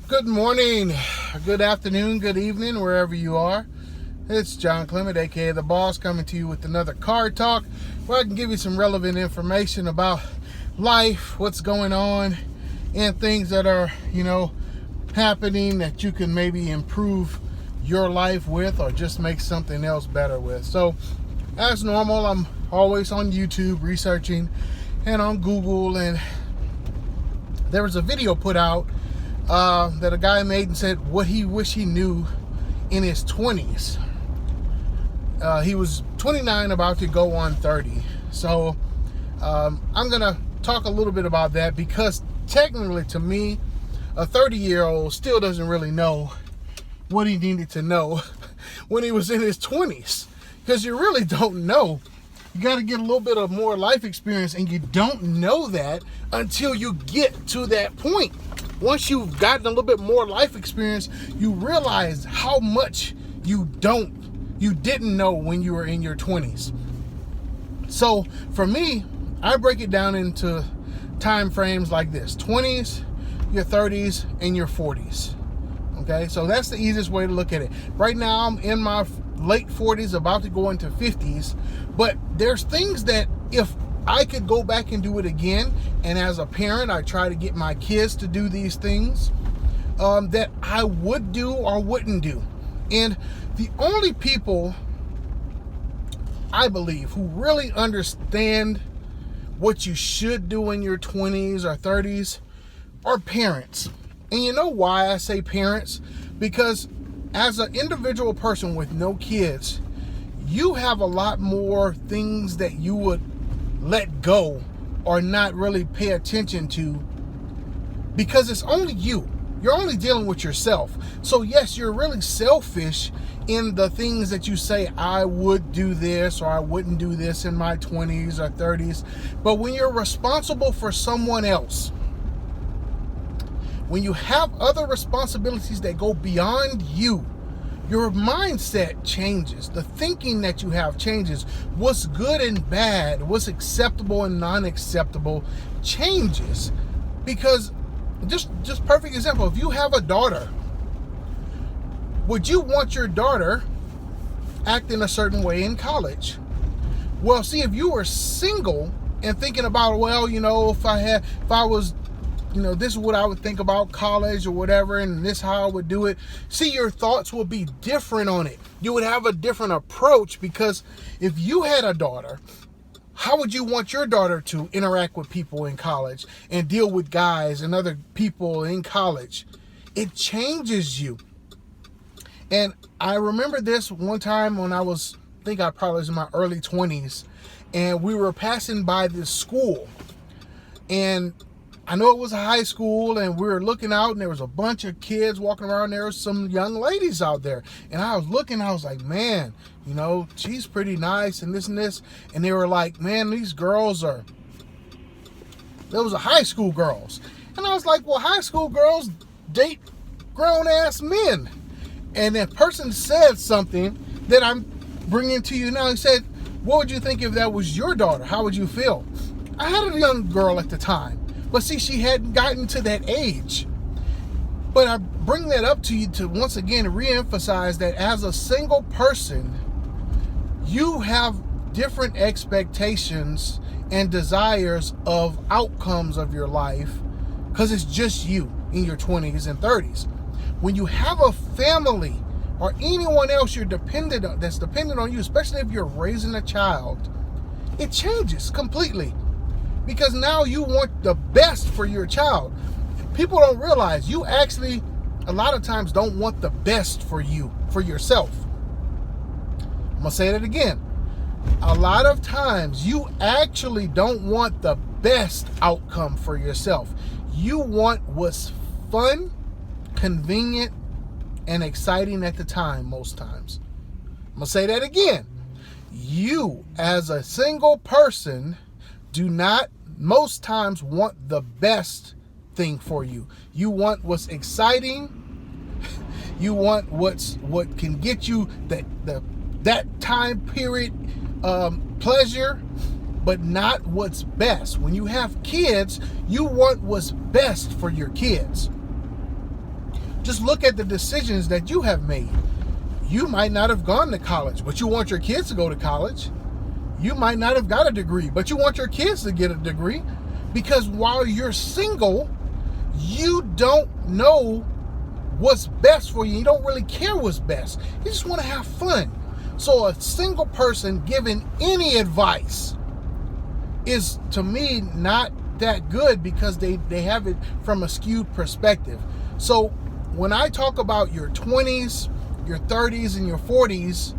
Good morning, good afternoon, good evening, wherever you are. It's John Clement, aka The Boss, coming to you with another Car Talk, where I can give you some relevant information about life, what's going on, and things that are, happening that you can maybe improve your life with or just make something else better with. So, as normal, I'm always on YouTube researching and on Google, and there was a video put out that a guy made and said what he wished he knew in his 20s. He was 29, about to go on 30. So I'm going to talk a little bit about that because technically to me, a 30-year-old still doesn't really know what he needed to know when he was in his 20s. Because you really don't know. You got to get a little bit of more life experience, and you don't know that until you get to that point. Once you've gotten a little bit more life experience, you realize how much you didn't know when you were in your 20s. So for me, I break it down into time frames like this: 20s, your 30s, and your 40s. Okay, so that's the easiest way to look at it. Right now, I'm in my late 40s, about to go into 50s, but there's things that if I could go back and do it again, and as a parent, I try to get my kids to do these things that I would do or wouldn't do. And the only people, I believe, who really understand what you should do in your 20s or 30s are parents. And you know why I say parents? Because as an individual person with no kids, you have a lot more things that you would let go or not really pay attention to, because it's only you. You're only dealing with yourself. So yes, you're really selfish in the things that you say, I would do this or I wouldn't do this in my 20s or 30s. But when you're responsible for someone else, when you have other responsibilities that go beyond you, your mindset changes. The thinking that you have changes. What's good and bad, what's acceptable and non-acceptable changes. Because just perfect example, if you have a daughter, would you want your daughter acting a certain way in college? Well, see, if you were single and thinking about, well, if I was, this is what I would think about college or whatever, and this is how I would do it. See, your thoughts would be different on it. You would have a different approach, because if you had a daughter, how would you want your daughter to interact with people in college and deal with guys and other people in college? It changes you. And I remember this one time when I think I probably was in my early 20s, and we were passing by this school, and I know it was a high school, and we were looking out, and there was a bunch of kids walking around. There were some young ladies out there. And I was looking, I was like, man, she's pretty nice and this and this. And they were like, man, these girls there was a high school girls. And I was like, well, high school girls date grown-ass men. And that person said something that I'm bringing to you now. He said, what would you think if that was your daughter? How would you feel? I had a young girl at the time. But see, she hadn't gotten to that age. But I bring that up to you to once again reemphasize that as a single person, you have different expectations and desires of outcomes of your life, because it's just you in your 20s and 30s. When you have a family or anyone else that's dependent on you, especially if you're raising a child, it changes completely. Because now you want the best for your child. People don't realize you actually, a lot of times, don't want the best for you, for yourself. I'm going to say that again. A lot of times you actually don't want the best outcome for yourself. You want what's fun, convenient, and exciting at the time, most times. I'm going to say that again. You, as a single person, do not most times want the best thing for you. You want what's exciting. You want what can get you that time period pleasure, but not what's best. When you have kids, you want what's best for your kids. Just look at the decisions that you have made. You might not have gone to college, but you want your kids to go to college. You might not have got a degree, but you want your kids to get a degree, because while you're single, you don't know what's best for you. You don't really care what's best. You just want to have fun. So a single person giving any advice is, to me, not that good, because they have it from a skewed perspective. So when I talk about your 20s, your 30s, and your 40s,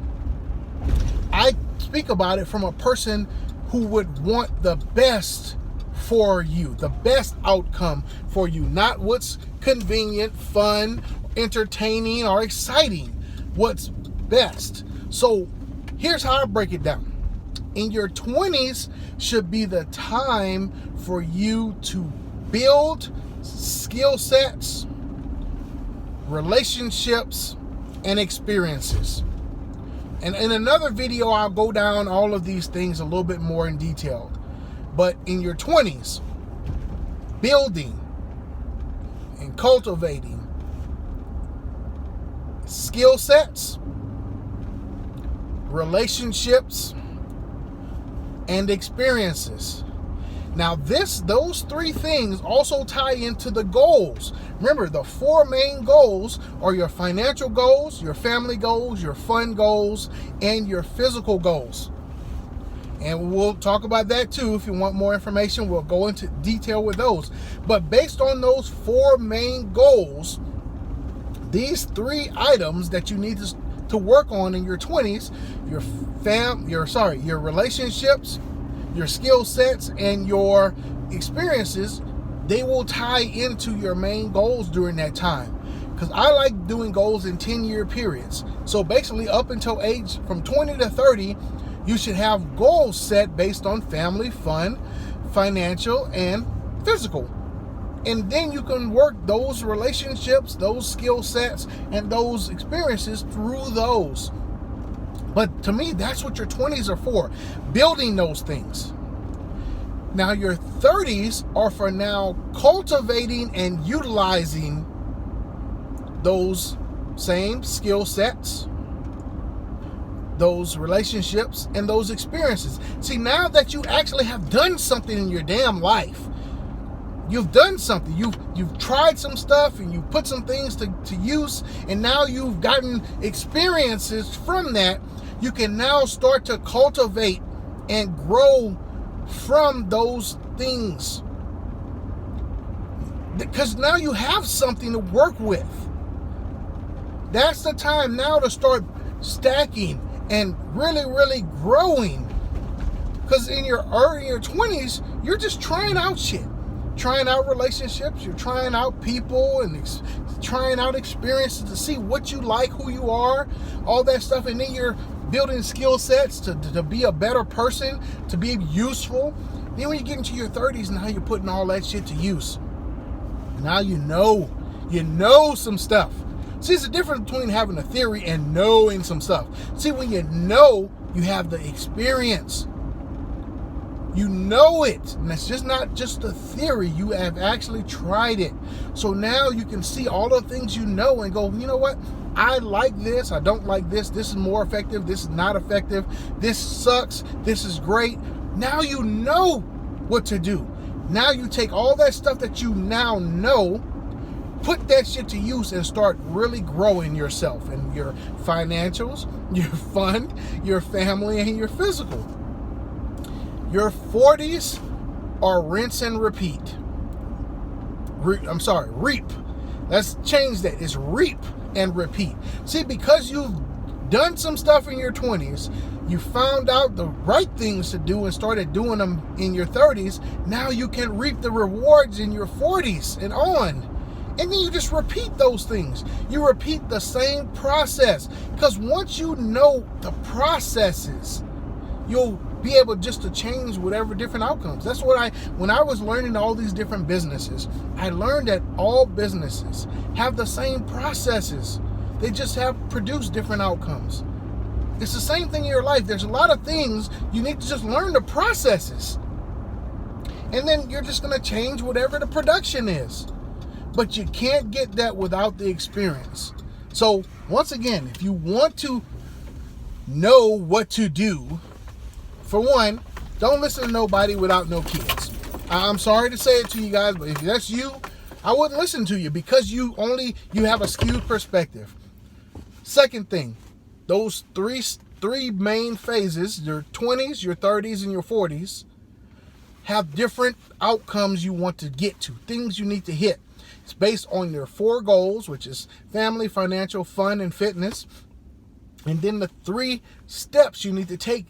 I speak about it from a person who would want the best for you, the best outcome for you, not what's convenient, fun, entertaining, or exciting. What's best. So here's how I break it down. In your 20s should be the time for you to build skill sets, relationships, and experiences. And in another video, I'll go down all of these things a little bit more in detail. But in your 20s, building and cultivating skill sets, relationships, and experiences. Now those three things also tie into the goals. Remember, the four main goals are your financial goals, your family goals, your fun goals, and your physical goals. And we'll talk about that too. If you want more information, we'll go into detail with those. But based on those four main goals, these three items that you need to work on in your 20s, your relationships, your skill sets, and your experiences, they will tie into your main goals during that time. Because I like doing goals in 10-year periods. So basically, up until age from 20 to 30, you should have goals set based on family, fun, financial, and physical. And then you can work those relationships, those skill sets, and those experiences through those. But to me, that's what your 20s are for, building those things. Now your 30s are for now cultivating and utilizing those same skill sets, those relationships, and those experiences. See, now that you actually have done something in your damn life, you've done something, you've tried some stuff, and you put some things to use, and now you've gotten experiences from that, you can now start to cultivate and grow from those things. Because now you have something to work with. That's the time now to start stacking and really, really growing. Because in your 20s, you're just trying out shit. Trying out relationships, you're trying out people, and trying out experiences to see what you like, who you are, all that stuff. And then you're building skill sets to be a better person, to be useful. Then when you get into your 30s, now you're putting all that shit to use. Now you know some stuff. See, it's the difference between having a theory and knowing some stuff. See, when you know, you have the experience. You know it. And it's just not just a theory. You have actually tried it. So now you can see all the things you know and go, you know what? I like this. I don't like this. This is more effective. This is not effective. This sucks. This is great. Now you know what to do. Now you take all that stuff that you now know, put that shit to use, and start really growing yourself and your financials, your fun, your family, and your physical. Your 40s are rinse and repeat. Reap. Let's change that. It's reap and repeat. See, because you've done some stuff in your 20s, you found out the right things to do and started doing them in your 30s, now you can reap the rewards in your 40s and on. And then you just repeat those things. You repeat the same process. Because once you know the processes, you'll be able just to change whatever different outcomes. That's what when I was learning all these different businesses, I learned that all businesses have the same processes. They just have produced different outcomes. It's the same thing in your life. There's a lot of things you need to just learn the processes. And then you're just going to change whatever the production is. but you can't get that without the experience. So once again, if you want to know what to do, for one, don't listen to nobody without no kids. I'm sorry to say it to you guys, but if that's you, I wouldn't listen to you because you have a skewed perspective. Second thing, those three main phases, your 20s, your 30s, and your 40s, have different outcomes you want to get to, things you need to hit. It's based on your 4 goals, which is family, financial, fun, and fitness. And then the 3 steps you need to take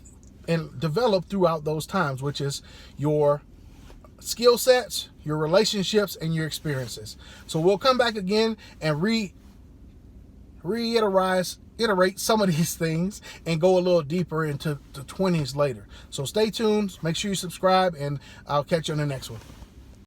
and develop throughout those times, which is your skill sets, your relationships, and your experiences. So we'll come back again and iterate some of these things and go a little deeper into the 20s later. So stay tuned, make sure you subscribe, and I'll catch you on the next one.